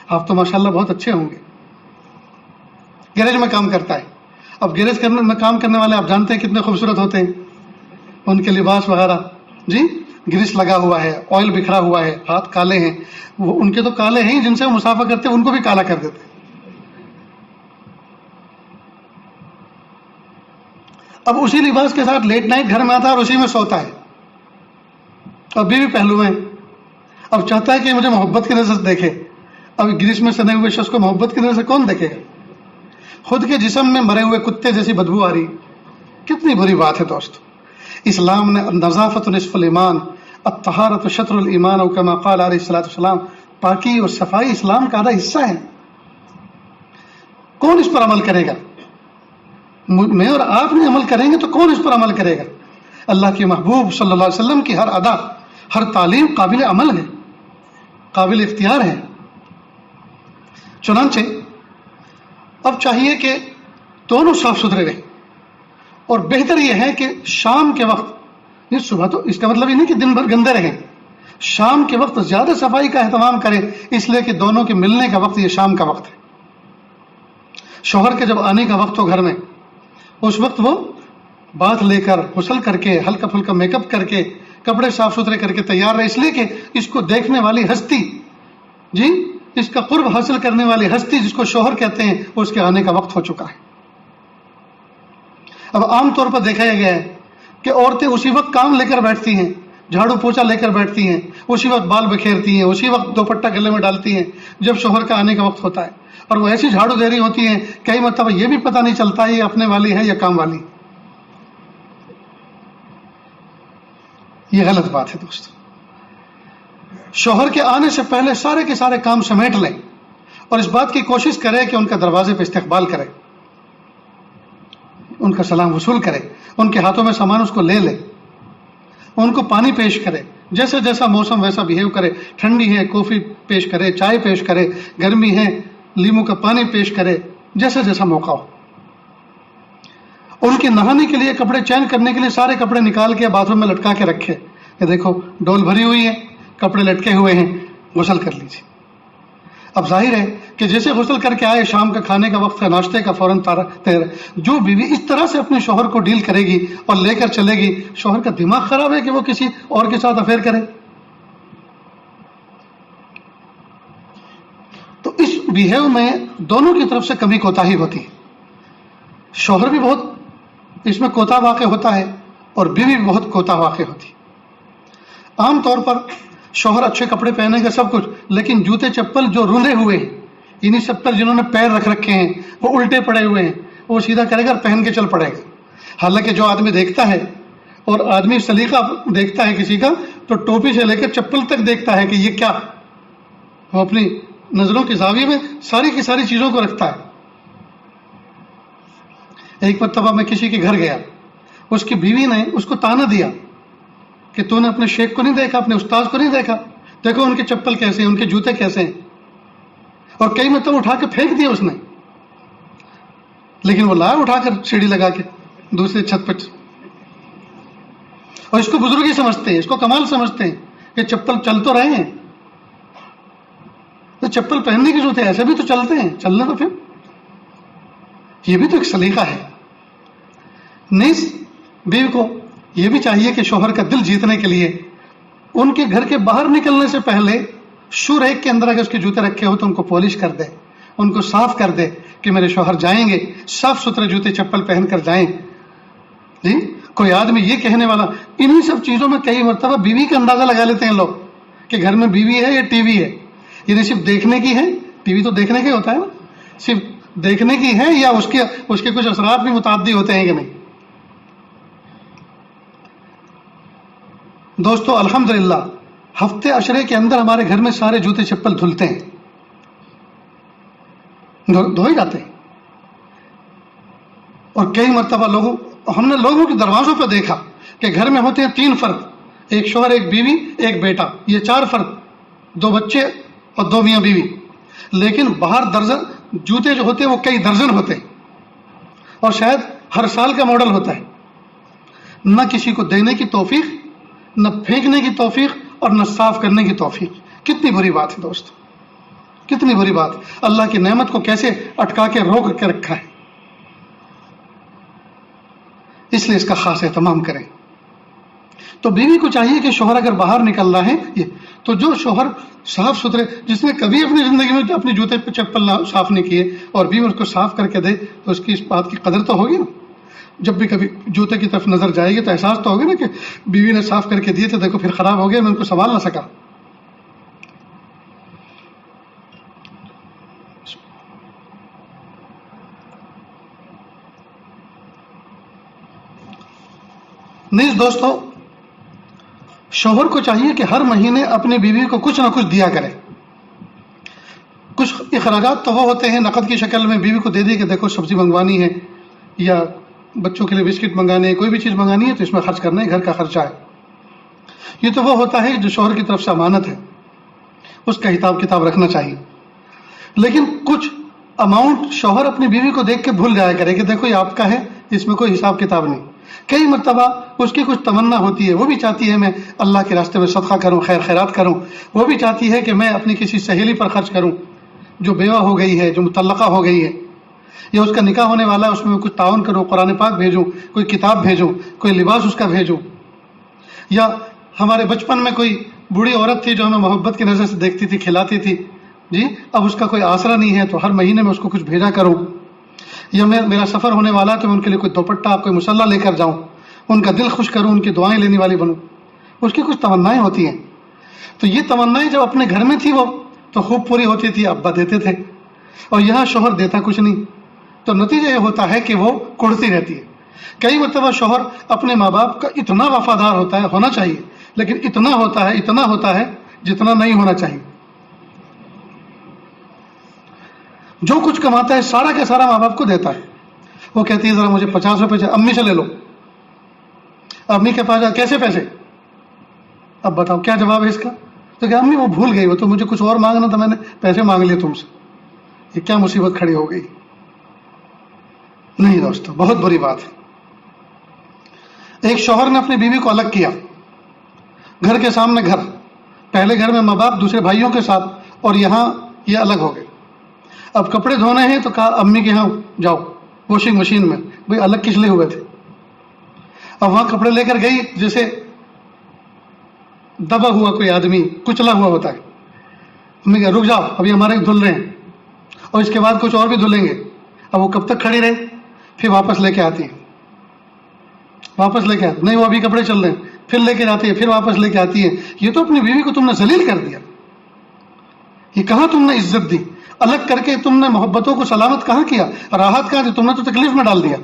آپ تو ماشاءاللہ بہت اچھے ہوں گے۔ گیریج میں کام کرتا ہے، اب گیریج میں کام کرنے والے آپ جانتے ہیں کتنے خوبصورت ہوتے ہیں، ان کے لباس وغیرہ، جی گریس لگا ہوا ہے، آئل بکھرا ہوا ہے، ہاتھ کالے ہیں، وہ ان کے تو کالے ہیں جن سے وہ مسافہ کرتے ہیں، ان کو بھی کالا کر دیتے ہیں۔ اب اسی لباس کے ساتھ لیٹ نائٹ گھر میں آتا ہے اور اسی میں سوتا ہے، اور بیوی پہلو میں، اب چاہتا ہے کہ مجھے محبت کی نظر سے دیکھے۔ اب گریس میں سنے ہوئے شخص کو محبت کی نظر سے کون دیکھے گا؟ خود کے جسم میں مرے ہوئے کتے جیسی بدبو آ رہی، کتنی بری بات ہے دوست۔ اسلام نے نظافت نصف الایمان، الطہارۃ شطر الایمان، او کما قال علیہ الصلوۃ والسلام، پاکی اور صفائی اسلام کا آدھا حصہ ہے۔ کون اس پر عمل کرے گا؟ میں اور آپ نے عمل کریں گے تو کون اس پر عمل کرے گا؟ اللہ کے محبوب صلی اللہ علیہ وسلم کی ہر ادا، ہر تعلیم قابل عمل ہے، قابل اختیار ہے۔ چنانچہ اب چاہیے کہ دونوں صاف ستھرے رہیں، اور بہتر یہ ہے کہ شام کے وقت، یہ صبح تو اس کا مطلب یہ نہیں کہ دن بھر گندے رہیں، شام کے وقت زیادہ صفائی کا اہتمام کریں، اس لیے کہ دونوں کے ملنے کا وقت یہ شام کا وقت ہے۔ شوہر کے جب آنے کا وقت ہو گھر میں، اس وقت وہ باتھ لے کر، غسل کر کے، ہلکا پھلکا میک اپ کر کے، کپڑے صاف ستھرے کر کے تیار رہے، اس لیے کہ اس کو دیکھنے والی ہستی، جی اس کا قرب حاصل کرنے والی ہستی جس کو شوہر کہتے ہیں، اس کے آنے کا وقت ہو چکا ہے۔ اب عام طور پر دیکھا گیا ہے کہ عورتیں اسی وقت کام لے کر بیٹھتی ہیں، جھاڑو پوچھا لے کر بیٹھتی ہیں، اسی وقت بال بکھیرتی ہیں، اسی وقت دوپٹہ گلے میں ڈالتی ہیں جب شوہر کا آنے کا وقت ہوتا ہے، اور وہ ایسی جھاڑو دے رہی ہوتی ہیں کئی مرتبہ یہ بھی پتہ نہیں چلتا یہ اپنے والی ہے یا کام والی۔ یہ غلط بات ہے دوست۔ شوہر کے آنے سے پہلے سارے کے سارے کام سمیٹ لیں، اور اس بات کی کوشش کرے کہ ان کا دروازے پہ استقبال کرے، ان کا سلام وصول کرے، ان کے ہاتھوں میں سامان اس کو لے لے، ان کو پانی پیش کرے، جیسا جیسا موسم ویسا بیہیو کرے، ٹھنڈی ہے کافی پیش کرے، چائے پیش کرے، گرمی ہے لیمو کا پانی پیش کرے، جیسا جیسا موقع ہو۔ ان کے نہانے کے لیے، کپڑے چینج کرنے کے لیے سارے کپڑے نکال کے باتھ روم میں لٹکا کے رکھے کہ دیکھو ڈول بھری ہوئی ہے، کپڑے لٹکے ہوئے ہیں، غسل کر لیجیے۔ اب ظاہر ہے کہ جیسے غسل کر کے آئے، شام کا کھانے کا وقت ہے، ناشتے کا فوراً تیار، جو بیوی اس طرح سے اپنے شوہر کو ڈیل کرے گی اور لے کر چلے گی، شوہر کا دماغ خراب ہے کہ وہ کسی اور کے ساتھ افیئر کرے۔ تو اس بیہیو میں دونوں کی طرف سے کمی کوتاہی ہوتی ہے، شوہر بھی بہت اس میں کوتا واقع ہوتا ہے اور بیوی بھی بہت کوتا واقع ہوتی ہے۔ عام طور پر شوہر اچھے کپڑے پہنے گا سب کچھ، لیکن جوتے چپل جو روندے ہوئے ہیں، انہیں سب پر جنہوں نے پیر رکھ رکھے ہیں، وہ الٹے پڑے ہوئے ہیں، وہ سیدھا کرے گا اور پہن کے چل پڑے گا۔ حالانکہ جو آدمی دیکھتا ہے، اور آدمی سلیقہ دیکھتا ہے کسی کا، تو ٹوپی سے لے کر چپل تک دیکھتا ہے کہ یہ کیا، وہ اپنی نظروں کے زاویے میں ساری کی ساری چیزوں کو رکھتا ہے۔ ایک مرتبہ میں کسی کے گھر گیا، اس کی بیوی نے اس کو تانا دیا کہ تو نے اپنے شیخ کو نہیں دیکھا، اپنے استاذ کو نہیں دیکھا، دیکھو ان کے چپل کیسے ہیں، ان کے جوتے کیسے ہیں، اور کئی مرتبہ اٹھا کے پھینک دیا اس نے، لیکن وہ لایا اٹھا کر سیڑھی لگا کے دوسری چھت پہ، اور اس کو بزرگی سمجھتے ہیں، اس کو کمال سمجھتے ہیں کہ چپل چل تو رہے ہیں، تو چپل پہننے کی ضرورت ہے، ایسے بھی تو چلتے ہیں، چلنا تو پھر یہ بھی تو ایک سلیقہ ہے۔ نیز بیوی کو یہ بھی چاہیے کہ شوہر کا دل جیتنے کے لیے ان کے گھر کے باہر نکلنے سے پہلے شو ریک کے اندر اگر اس کے جوتے رکھے ہو تو ان کو پالش کر دے، ان کو صاف کر دے کہ میرے شوہر جائیں گے صاف ستھرے جوتے چپل پہن کر جائیں۔ جی کوئی آدمی یہ کہنے والا، انہی سب چیزوں میں کئی مرتبہ بیوی کا اندازہ لگا لیتے ہیں لوگ کہ گھر میں بیوی ہے یا ٹی وی ہے، یعنی صرف دیکھنے کی ہے، ٹی وی تو دیکھنے کا ہوتا ہے نا، صرف دیکھنے کی ہے یا اس کے کچھ اثرات بھی متعدی ہوتے ہیں کہ نہیں۔ دوستو الحمدللہ ہفتے عشرے کے اندر ہمارے گھر میں سارے جوتے چپل دھلتے ہیں، دھوئے جاتے ہیں. اور کئی مرتبہ ہم نے لوگوں کے دروازوں پہ دیکھا کہ گھر میں ہوتے ہیں 3 فرد، ایک شوہر، ایک بیوی، ایک بیٹا، یہ 4 فرد، 2 بچے اور 2 میاں بیوی، لیکن باہر درجن جوتے جو ہوتے ہیں وہ کئی درجن ہوتے ہیں، اور شاید ہر سال کا ماڈل ہوتا ہے. نہ کسی کو دینے کی توفیق، نہ پھینکنے کی توفیق، اور نہ صاف کرنے کی توفیق. کتنی بری بات ہے دوست، کتنی بری بات. اللہ کی نعمت کو کیسے اٹکا کے روک کے رکھا ہے. اس لیے اس کا خاص اہتمام کریں. تو بیوی کو چاہیے کہ شوہر اگر باہر نکل رہا ہے تو جو شوہر صاف ستھرے، جس نے کبھی اپنی زندگی میں اپنے جوتے پہ چپل صاف نہیں کیے اور بیوی اس کو صاف کر کے دے تو اس کی اس بات کی قدر تو ہوگی نا. جب بھی کبھی جوتے کی طرف نظر جائے گی تو احساس تو ہوگا نا کہ بیوی نے صاف کر کے دیے تھے، دیکھو پھر خراب ہو گیا، میں ان کو سنبھال نہ سکا. نیز دوستو شوہر کو چاہیے کہ ہر مہینے اپنی بیوی کو کچھ نہ کچھ دیا کرے. کچھ اخراجات تو وہ ہوتے ہیں نقد کی شکل میں، بیوی کو دے دی کہ دیکھو سبزی منگوانی ہے یا بچوں کے لیے بسکٹ منگانے، کوئی بھی چیز منگانی ہے تو اس میں خرچ کرنا ہے، گھر کا خرچہ ہے. یہ تو وہ ہوتا ہے جو شوہر کی طرف سے امانت ہے، اس کا حساب کتاب رکھنا چاہیے. لیکن کچھ اماؤنٹ شوہر اپنی بیوی کو دیکھ کے بھول جایا کرے کہ دیکھو یہ آپ کا ہے، اس میں کوئی حساب کتاب نہیں. کئی مرتبہ اس کی کچھ تمنا ہوتی ہے، وہ بھی چاہتی ہے میں اللہ کے راستے میں صدقہ کروں، خیر خیرات کروں. وہ بھی چاہتی ہے کہ میں اپنی کسی سہیلی پر خرچ کروں جو بیوہ ہو گئی ہے، جو مطلقہ ہو گئی ہے، یا اس کا نکاح ہونے والا ہے، اس میں کچھ تعاون کروں، قرآن پاک بھیجوں، کوئی کتاب بھیجوں، کوئی لباس اس کا بھیجوں. یا ہمارے بچپن میں کوئی بوڑھی عورت تھی جو ہمیں محبت کی نظر سے دیکھتی تھی، کھلاتی تھی، جی اب اس کا کوئی آسرا نہیں ہے تو ہر مہینے میں اس کو کچھ بھیجا کروں. یا میرا سفر ہونے والا تو میں ان کے لیے کوئی دوپٹہ، کوئی مسلح لے کر جاؤں، ان کا دل خوش کروں، ان کی دعائیں لینے والی بنوں. اس کی کچھ تمنائیں ہوتی ہیں. تو یہ تمنائیں جب اپنے گھر میں تھی وہ تو خوب پوری ہوتی تھی، ابا دیتے تھے، اور یہاں شوہر دیتا کچھ نہیں. تو نتیجہ یہ ہوتا ہے کہ وہ کڑتی رہتی ہے. کئی مرتبہ شوہر اپنے ماں باپ کا اتنا وفادار ہوتا ہے، ہونا چاہیے، لیکن اتنا ہوتا ہے جتنا نہیں ہونا چاہیے. جو کچھ کماتا ہے سارا کا سارا ماں باپ کو دیتا ہے. وہ کہتی ہے ذرا مجھے 50 روپے امی سے لے لو. امی کے پاس کیسے پیسے؟ اب بتاؤ کیا جواب ہے اس کا؟ تو کہ امی وہ بھول گئی، وہ تو مجھے کچھ اور مانگنا تھا، میں نے پیسے مانگ لیے تم سے. یہ کیا مصیبت کھڑی ہو گئی؟ نہیں دوستو، بہت بری بات ہے. ایک شوہر نے اپنی بیوی کو الگ کیا، گھر کے سامنے گھر، پہلے گھر میں ماں باپ دوسرے بھائیوں کے ساتھ، اور یہاں یہ الگ ہو گئے. اب کپڑے دھونے ہیں تو کہا امی کے یہاں جاؤ واشنگ مشین میں. بھئی الگ کس لیے ہوئے تھے؟ اب وہاں کپڑے لے کر گئی جیسے دبا ہوا کوئی آدمی کچلا ہوا ہوتا ہے. امی کہا رک جاؤ ابھی ہمارے دھل رہے ہیں، اور اس کے بعد کچھ اور بھی دھلیں گے. اب وہ کب تک کھڑی رہے؟ پھر واپس لے کے آتی ہے، واپس لے کے آتی نہیں، وہ ابھی کپڑے چل رہے ہیں، پھر لے کے جاتی ہے، پھر واپس لے کے آتی ہے. یہ تو اپنی بیوی کو تم نے ذلیل کر دیا. یہ کہاں تم نے عزت دی؟ الگ کر کے تم نے محبتوں کو سلامت کہاں کیا؟ راحت کہاں دی؟ تم نے تو تکلیف میں ڈال دیا.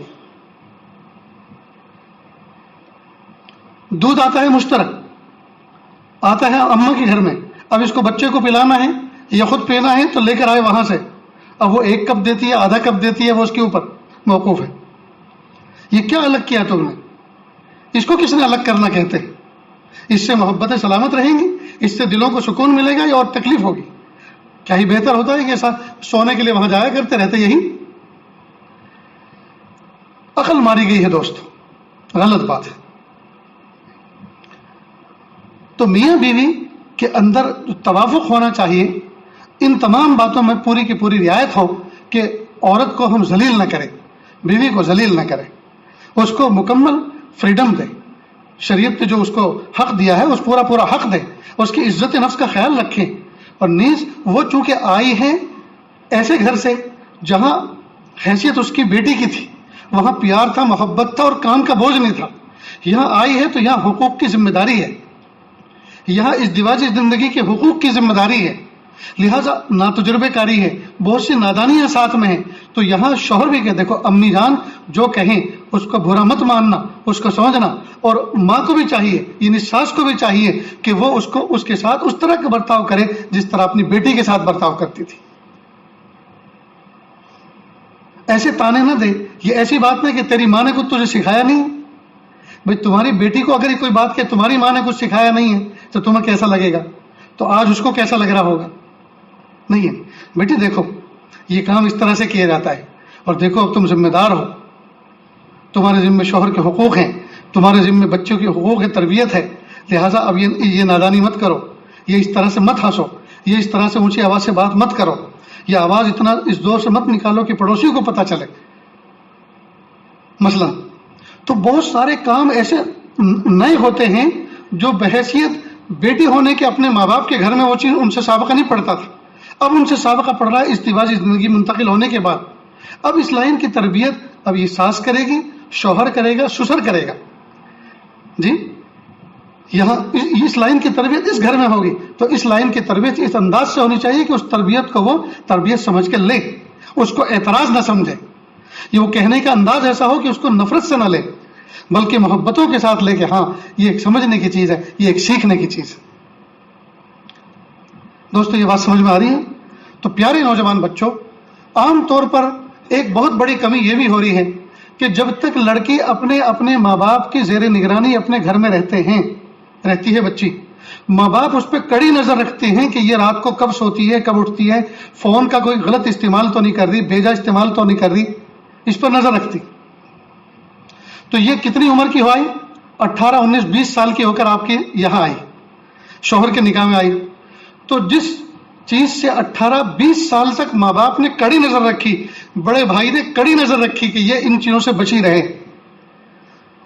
دودھ آتا ہے مشترک، آتا ہے اماں کے گھر میں، اب اس کو بچے کو پلانا ہے یا خود پینا ہے تو لے کر آئے وہاں سے. اب وہ 1 کپ دیتی ہے، آدھا کپ دیتی ہے، وہ اس کے اوپر موقوف ہے. یہ کیا الگ کیا تم نے؟ اس کو کس نے الگ کرنا کہتے ہیں؟ اس سے محبتیں سلامت رہیں گی، اس سے دلوں کو سکون ملے گا یا اور تکلیف ہوگی؟ کیا ہی بہتر ہوتا ہے کہ ایسا سونے کے لیے وہاں جایا کرتے رہتے. یہی عقل ماری گئی ہے دوستو، غلط بات ہے. تو میاں بیوی کے اندر توافق ہونا چاہیے، ان تمام باتوں میں پوری کی پوری رعایت ہو کہ عورت کو ہم ذلیل نہ کریں، بیوی کو ذلیل نہ کریں، اس کو مکمل فریڈم دے. شریعت نے جو اس کو حق دیا ہے اس پورا حق دے، اس کی عزت نفس کا خیال رکھیں. اور نیز وہ چونکہ آئی ہے ایسے گھر سے جہاں حیثیت اس کی بیٹی کی تھی، وہاں پیار تھا، محبت تھا، اور کام کا بوجھ نہیں تھا. یہاں آئی ہے تو یہاں حقوق کی ذمہ داری ہے، یہاں ازدواجی زندگی کے حقوق کی ذمہ داری ہے. لہٰذا ناتجربے کاری ہے، بہت سی نادانیاں ساتھ میں ہیں. تو یہاں شوہر بھی کہ دیکھو امی جان جو کہیں اس کو برا مت ماننا، اس کو سمجھنا. اور ماں کو بھی چاہیے، یعنی ساس کو بھی چاہیے کہ وہ اس کے ساتھ اس طرح کا برتاؤ کرے جس طرح اپنی بیٹی کے ساتھ برتاؤ کرتی تھی. ایسے تانے نہ دے. یہ ایسی بات نہیں کہ تیری ماں نے کچھ تجھے سکھایا نہیں. بھائی تمہاری بیٹی کو اگر کوئی بات کہ تمہاری ماں نے کچھ سکھایا نہیں ہے تو تمہیں کیسا لگے گا؟ تو آج اس کو کیسا لگ رہا ہوگا؟ نہیں ہے. بیٹی دیکھو یہ کام اس طرح سے کیا جاتا ہے، اور دیکھو اب تم ذمہ دار ہو، تمہارے ذمہ شوہر کے حقوق ہیں، تمہارے ذمہ بچوں کے حقوق ہے، تربیت ہے، لہٰذا اب یہ نادانی مت کرو، یہ اس طرح سے مت ہنسو، یہ اس طرح سے اونچی آواز سے بات مت کرو، یہ آواز اتنا اس زور سے مت نکالو کہ پڑوسیوں کو پتہ چلے مثلا. تو بہت سارے کام ایسے نئے ہوتے ہیں جو بحیثیت بیٹی ہونے کے اپنے ماں باپ کے گھر میں وہ چیز ان سے سابقہ نہیں پڑتا تھا، اب ان سے سابقہ پڑ رہا ہے ازدواجی زندگی منتقل ہونے کے بعد. اب اس لائن کی تربیت اب یہ ساس کرے گی، شوہر کرے گا، سسر کرے گا. جی یہاں اس لائن کی تربیت اس گھر میں ہوگی، تو اس لائن کی تربیت اس انداز سے ہونی چاہیے کہ اس تربیت کو وہ تربیت سمجھ کے لے، اس کو اعتراض نہ سمجھے. یہ وہ کہنے کا انداز ایسا ہو کہ اس کو نفرت سے نہ لے، بلکہ محبتوں کے ساتھ لے کے ہاں یہ ایک سمجھنے کی چیز ہے، یہ ایک سیکھنے کی چیز ہے. دوستو یہ بات سمجھ میں آ رہی ہے؟ تو پیارے نوجوان بچوں، عام طور پر ایک بہت بڑی کمی یہ بھی ہو رہی ہے کہ جب تک لڑکی اپنے ماں باپ کی زیر نگرانی اپنے گھر میں رہتی ہے بچی، ماں باپ اس پہ کڑی نظر رکھتے ہیں کہ یہ رات کو کب سوتی ہے، کب اٹھتی ہے، فون کا کوئی غلط استعمال تو نہیں کر رہی، بھیجا استعمال تو نہیں کر رہی، اس پر نظر رکھتی. تو یہ کتنی عمر کی ہوئی؟ 18 19 20 سال کی ہو کر آپ کی یہاں آئی، شوہر کے نکاح میں آئی. تو جس چیز سے 18 20 سال تک ماں باپ نے کڑی نظر رکھی، بڑے بھائی نے کڑی نظر رکھی کہ یہ ان چیزوں سے بچی رہے،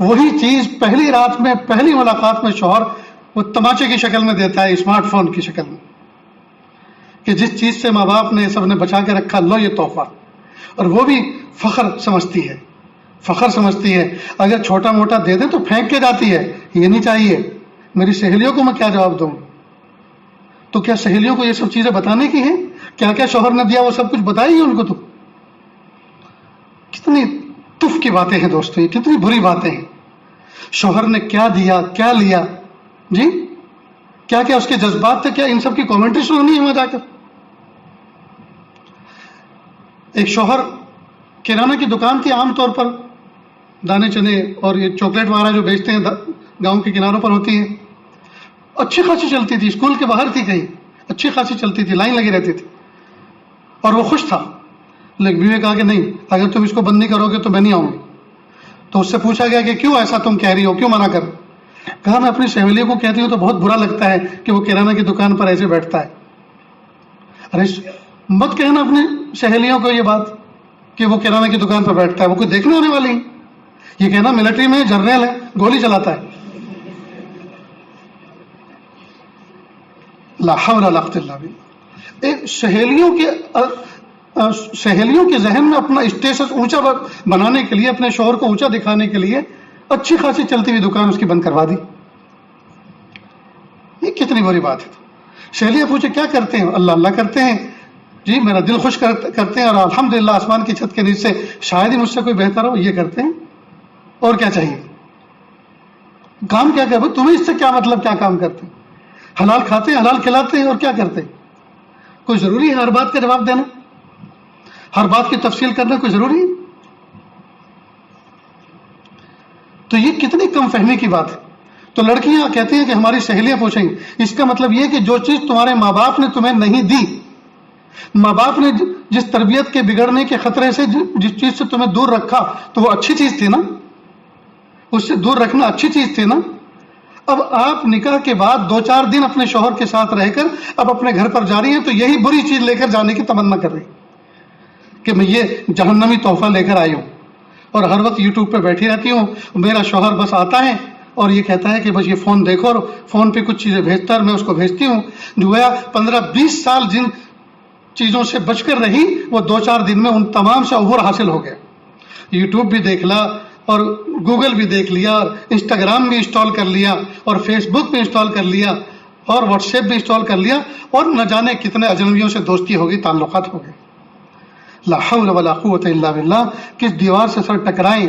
وہی چیز پہلی رات میں، پہلی ملاقات میں شوہر وہ تماچے کی شکل میں دیتا ہے، اسمارٹ فون کی شکل میں، کہ جس چیز سے ماں باپ نے سب نے بچا کے رکھا، لو یہ تحفہ. اور وہ بھی فخر سمجھتی ہے. اگر چھوٹا موٹا دے دیں تو پھینک کے جاتی ہے، یہ نہیں چاہیے. میری سہیلیوں کو میں کیا جواب دوں؟ تو کیا سہیلیوں کو یہ سب چیزیں بتانے کی ہیں؟ کیا کیا شوہر نے دیا وہ سب کچھ بتائیے ان کو. تو کتنی تف کی باتیں ہیں دوستو، یہ کتنی بری باتیں ہیں. شوہر نے کیا دیا، کیا لیا، جی کیا کیا اس کے جذبات تھے، کیا ان سب کی کامنٹری سنانی ہے وہاں جا کر؟ ایک شوہر کرانہ کی دکان تھی، عام طور پر دانے چنے اور یہ چاکلیٹ وغیرہ جو بیچتے ہیں گاؤں کے کناروں پر ہوتی ہے، اچھی خاصی چلتی تھی، اسکول کے باہر تھی کہیں، اچھی خاصی چلتی تھی، لائن لگی رہتی تھی، اور وہ خوش تھا. لیکن بیوی نے کہا کہ نہیں، اگر تم اس کو بند نہیں کرو گے تو میں نہیں آؤں گی. تو اس سے پوچھا گیا کہ کیوں ایسا تم کہہ رہی ہو، کیوں منع کر؟ کہا میں اپنی سہیلیوں کو کہتی ہوں تو بہت برا لگتا ہے کہ وہ کرانہ کی دکان پر ایسے بیٹھتا ہے. ارے مت کہنا اپنی سہیلیوں کو یہ بات کہ وہ کرانہ کی دکان پر بیٹھتا ہے، وہ کوئی دیکھنے آنے والی ہے. یہ کہنا ملٹری میں جرنیل ہے، گولی چلاتا ہے. لا حول ولا قوت الا باللہ. سہیلیوں کے ذہن میں اپنا اسٹیٹس اونچا بنانے کے لیے، اپنے شوہر کو اونچا دکھانے کے لیے اچھی خاصی چلتی ہوئی دکان اس کی بند کروا دی. یہ کتنی بری بات ہے. سہیلیاں پوچھے کیا کرتے ہیں؟ اللہ اللہ کرتے ہیں جی، میرا دل خوش کرتے ہیں، اور الحمدللہ آسمان کی چھت کے نیچے سے شاید ہی مجھ سے کوئی بہتر ہو، یہ کرتے ہیں. اور کیا چاہیے؟ کام کیا کرتے؟ تمہیں اس سے کیا مطلب؟ کیا کام کرتے ہیں؟ حلال کھاتے ہیں، حلال کھلاتے ہیں، اور کیا کرتے ہیں؟ کوئی ضروری ہے ہر بات کا جواب دینا؟ ہر بات کی تفصیل کرنا کوئی ضروری ہے؟ تو یہ کتنی کم فہمی کی بات ہے. تو لڑکیاں کہتی ہیں کہ ہماری سہیلیاں پوچھیں گی، اس کا مطلب یہ کہ جو چیز تمہارے ماں باپ نے تمہیں نہیں دی، ماں باپ نے جس تربیت کے بگڑنے کے خطرے سے جس چیز سے تمہیں دور رکھا تو وہ اچھی چیز تھی نا، اس سے دور رکھنا اچھی چیز تھی نا. اب آپ نکاح کے بعد 2-4 دن اپنے شوہر کے ساتھ رہ کر اب اپنے گھر پر جا رہی ہیں، تو یہی بری چیز لے کر جانے کی تمنا کر رہی کہ میں یہ جہنمی تحفہ لے کر آئی ہوں، اور ہر وقت یوٹیوب پہ بیٹھی رہتی ہوں. میرا شوہر بس آتا ہے اور یہ کہتا ہے کہ بس یہ فون دیکھو، اور فون پہ کچھ چیزیں بھیجتا ہے اور میں اس کو بھیجتی ہوں. جو ہے 15-20 سال جن چیزوں سے بچ کر رہی، وہ 2-4 دن میں ان تمام سے عبور حاصل ہو گیا. یوٹیوب بھی دیکھ لا، اور گوگل بھی دیکھ لیا، اور انسٹاگرام بھی انسٹال کر لیا، اور فیس بک بھی انسٹال کر لیا، اور واٹس ایپ بھی انسٹال کر لیا، اور نہ جانے کتنے اجنبیوں سے دوستی ہو گئی، تعلقات ہو گئے. لا حول ولا قوت الا باللہ. کس دیوار سے سر ٹکرائیں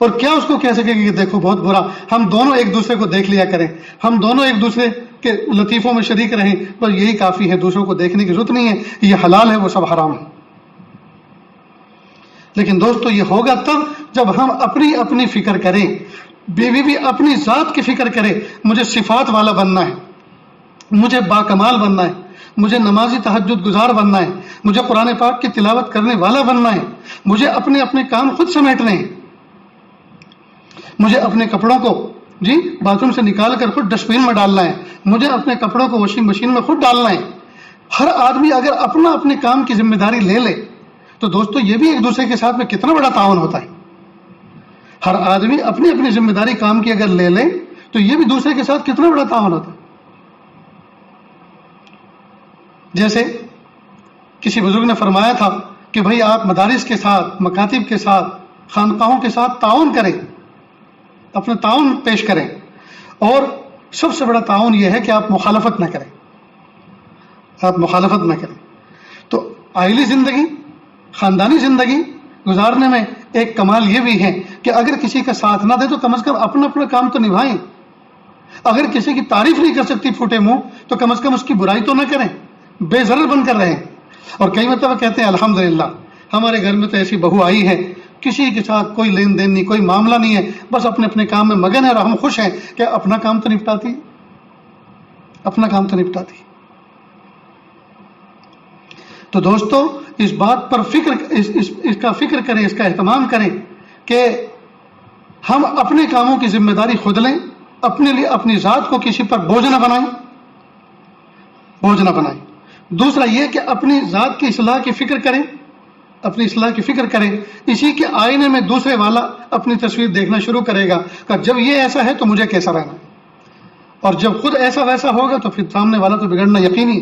اور کیا اس کو کہہ سکے کہ دیکھو بہت برا. ہم دونوں ایک دوسرے کو دیکھ لیا کریں, ہم دونوں ایک دوسرے کے لطیفوں میں شریک رہیں, بس یہی کافی ہے, دوسروں کو دیکھنے کی ضرورت نہیں ہے. یہ حلال ہے, وہ سب حرام ہے. لیکن دوستو یہ ہوگا تب جب ہم اپنی اپنی فکر کریں. بیوی بھی اپنی ذات کی فکر کرے, مجھے صفات والا بننا ہے, مجھے باکمال بننا ہے, مجھے نمازی تہجد گزار بننا ہے, مجھے قرآن پاک کی تلاوت کرنے والا بننا ہے, مجھے اپنے اپنے کام خود سمیٹنے ہیں, مجھے اپنے کپڑوں کو باتھ روم سے نکال کر خود ڈسٹ بین میں ڈالنا ہے, مجھے اپنے کپڑوں کو واشنگ مشین میں خود ڈالنا ہے. ہر آدمی اگر اپنا اپنے کام کی ذمہ داری لے لے تو دوستو یہ بھی ایک دوسرے کے ساتھ میں کتنا بڑا تعاون ہوتا ہے. ہر آدمی اپنی اپنی ذمہ داری کام کی اگر لے لے تو یہ بھی دوسرے کے ساتھ کتنا بڑا تعاون ہوتا ہے. جیسے کسی بزرگ نے فرمایا تھا کہ بھئی آپ مدارس کے ساتھ, مکاتب کے ساتھ, خانقاہوں کے ساتھ تعاون کریں, اپنا تعاون پیش کریں, اور سب سے بڑا تعاون یہ ہے کہ آپ مخالفت نہ کریں, آپ مخالفت نہ کریں. تو عائلی زندگی, خاندانی زندگی گزارنے میں ایک کمال یہ بھی ہے کہ اگر کسی کا ساتھ نہ دے تو کم از کم اپنا اپنا کام تو نبھائیں. اگر کسی کی تعریف نہیں کر سکتی پھوٹے منہ تو کم از کم اس کی برائی تو نہ کریں, بے ضرر بن کر رہیں. اور کئی مرتبہ کہتے ہیں الحمدللہ ہمارے گھر میں تو ایسی بہو آئی ہے, کسی کے ساتھ کوئی لین دین نہیں, کوئی معاملہ نہیں ہے, بس اپنے اپنے کام میں مگن ہے, اور ہم خوش ہیں کہ اپنا کام تو نپٹاتی, اپنا کام تو نپٹاتی. تو دوستو اس بات پر اس کا فکر کریں, اس کا اہتمام کریں کہ ہم اپنے کاموں کی ذمہ داری خود لیں, اپنے لیے اپنی ذات کو کسی پر بوجھ نہ بنائیں, بوجھ نہ بنائیں. دوسرا یہ کہ اپنی ذات کی اصلاح کی فکر کریں, اپنی اصلاح کی فکر کریں. اسی کے آئینے میں دوسرے والا اپنی تصویر دیکھنا شروع کرے گا کہ جب یہ ایسا ہے تو مجھے کیسا رہنا ہے, اور جب خود ایسا ویسا ہوگا تو پھر سامنے والا تو بگڑنا یقینی.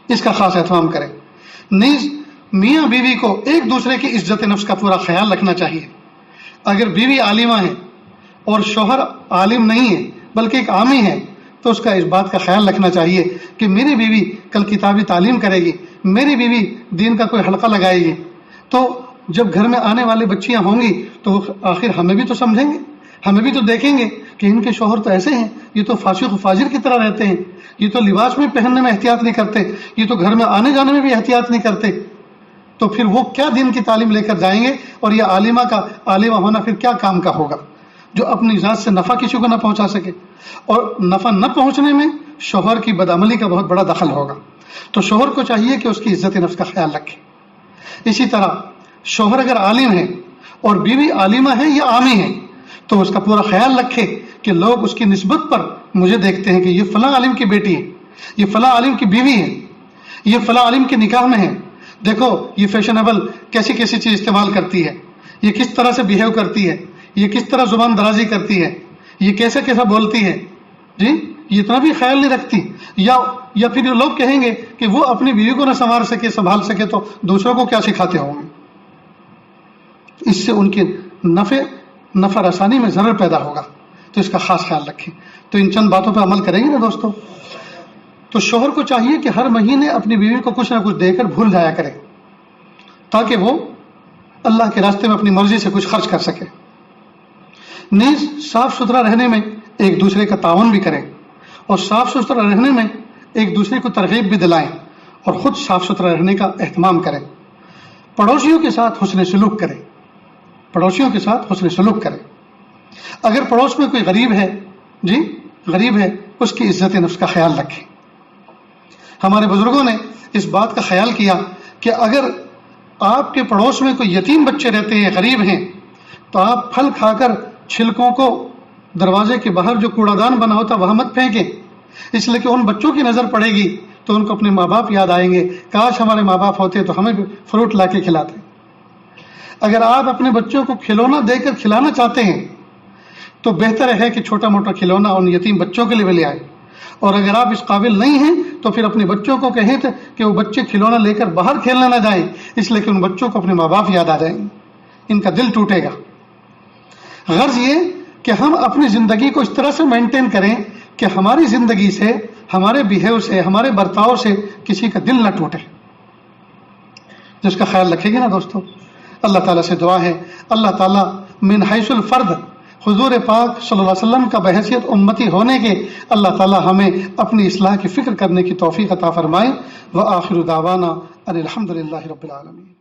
اس کا خاص اہتمام کریں. نیز میاں بیوی کو ایک دوسرے کی عزت نفس کا پورا خیال رکھنا چاہیے. اگر بیوی عالمہ ہے اور شوہر عالم نہیں ہے بلکہ ایک عامی ہے تو اس کا اس بات کا خیال رکھنا چاہیے کہ میری بیوی کل کتابی تعلیم کرے گی, میری بیوی دین کا کوئی حلقہ لگائے گی, تو جب گھر میں آنے والی بچیاں ہوں گی تو آخر ہمیں بھی تو سمجھیں گے, ہمیں بھی تو دیکھیں گے کہ ان کے شوہر تو ایسے ہیں, یہ تو فاسق و فاجر کی طرح رہتے ہیں, یہ تو لباس میں پہننے میں احتیاط نہیں کرتے, یہ تو گھر میں آنے جانے میں بھی احتیاط نہیں کرتے. تو پھر وہ کیا دین کی تعلیم لے کر جائیں گے, اور یہ عالمہ ہونا پھر کیا کام کا ہوگا جو اپنی ذات سے نفع کسی کو نہ پہنچا سکے. اور نفع نہ پہنچنے میں شوہر کی بدعملی کا بہت بڑا دخل ہوگا. تو شوہر کو چاہیے کہ اس کی عزت نفس کا خیال رکھے. اسی طرح شوہر اگر عالم ہے اور بیوی عالمہ ہے یا عامی ہے تو اس کا پورا خیال رکھے کہ لوگ اس کی نسبت پر مجھے دیکھتے ہیں کہ یہ فلاں عالم کی بیٹی ہے, یہ فلاں عالم کی بیوی ہے, یہ فلاں عالم کے نکاح میں ہے, دیکھو یہ فیشنیبل کیسی کیسی چیز استعمال کرتی ہے, یہ کس طرح سے بیہیو کرتی ہے, یہ کس طرح زبان درازی کرتی ہے, یہ کیسا کیسا بولتی ہے, یہ اتنا بھی خیال نہیں رکھتی. یا پھر یہ لوگ کہیں گے کہ وہ اپنی بیوی کو نہ سنبھال سکے تو دوسروں کو کیا سکھاتے ہوں گے. اس سے ان کی نفع رسانی میں ضرر پیدا ہوگا. تو اس کا خاص خیال رکھیں. تو ان چند باتوں پہ عمل کریں گے نا دوستو. تو شوہر کو چاہیے کہ ہر مہینے اپنی بیوی کو کچھ نہ کچھ دے کر بھول جایا کرے تاکہ وہ اللہ کے راستے میں اپنی مرضی سے کچھ خرچ کر سکے. نیز صاف ستھرا رہنے میں ایک دوسرے کا تعاون بھی کریں, اور صاف ستھرا رہنے میں ایک دوسرے کو ترغیب بھی دلائیں, اور خود صاف ستھرا رہنے کا اہتمام کریں. پڑوسیوں کے ساتھ حسن سلوک کریں, پڑوسیوں کے ساتھ حسن سلوک کریں. اگر پڑوس میں کوئی غریب ہے اس کی عزت نفس کا خیال رکھیں. ہمارے بزرگوں نے اس بات کا خیال کیا کہ اگر آپ کے پڑوس میں کوئی یتیم بچے رہتے ہیں, غریب ہیں, تو آپ پھل کھا کر چھلکوں کو دروازے کے باہر جو کوڑا دان بنا ہوتا وہاں مت پھینکیں, اس لیے کہ ان بچوں کی نظر پڑے گی تو ان کو اپنے ماں باپ یاد آئیں گے, کاش ہمارے ماں باپ ہوتے تو ہمیں بھی فروٹ لا کے کھلاتے. اگر آپ اپنے بچوں کو کھلونا دے کر کھلانا چاہتے ہیں تو بہتر ہے کہ چھوٹا موٹا کھلونا ان یتیم بچوں کے لیے لے آئے. اور اگر آپ اس قابل نہیں ہیں تو پھر اپنے بچوں کو کہیں کہ وہ بچے کھلونا لے کر باہر کھیلنے نہ جائیں, اس لیے کہ ان بچوں کو اپنے ماں باپ یاد آ جائیں گے, ان کا دل ٹوٹے گا. غرض یہ کہ ہم اپنی زندگی کو اس طرح سے مینٹین کریں کہ ہماری زندگی سے, ہمارے بیہیو سے, ہمارے برتاؤ سے کسی کا دل نہ ٹوٹے. جس کا خیال رکھے گی نا دوستو, اللہ تعالیٰ سے دعا ہے اللہ تعالیٰ من حیث الفرد حضور پاک صلی اللہ علیہ وسلم کا بحیثیت امتی ہونے کے اللہ تعالی ہمیں اپنی اصلاح کی فکر کرنے کی توفیق عطا فرمائے۔ وآخر دعوانا ان الحمد للہ رب العالمین۔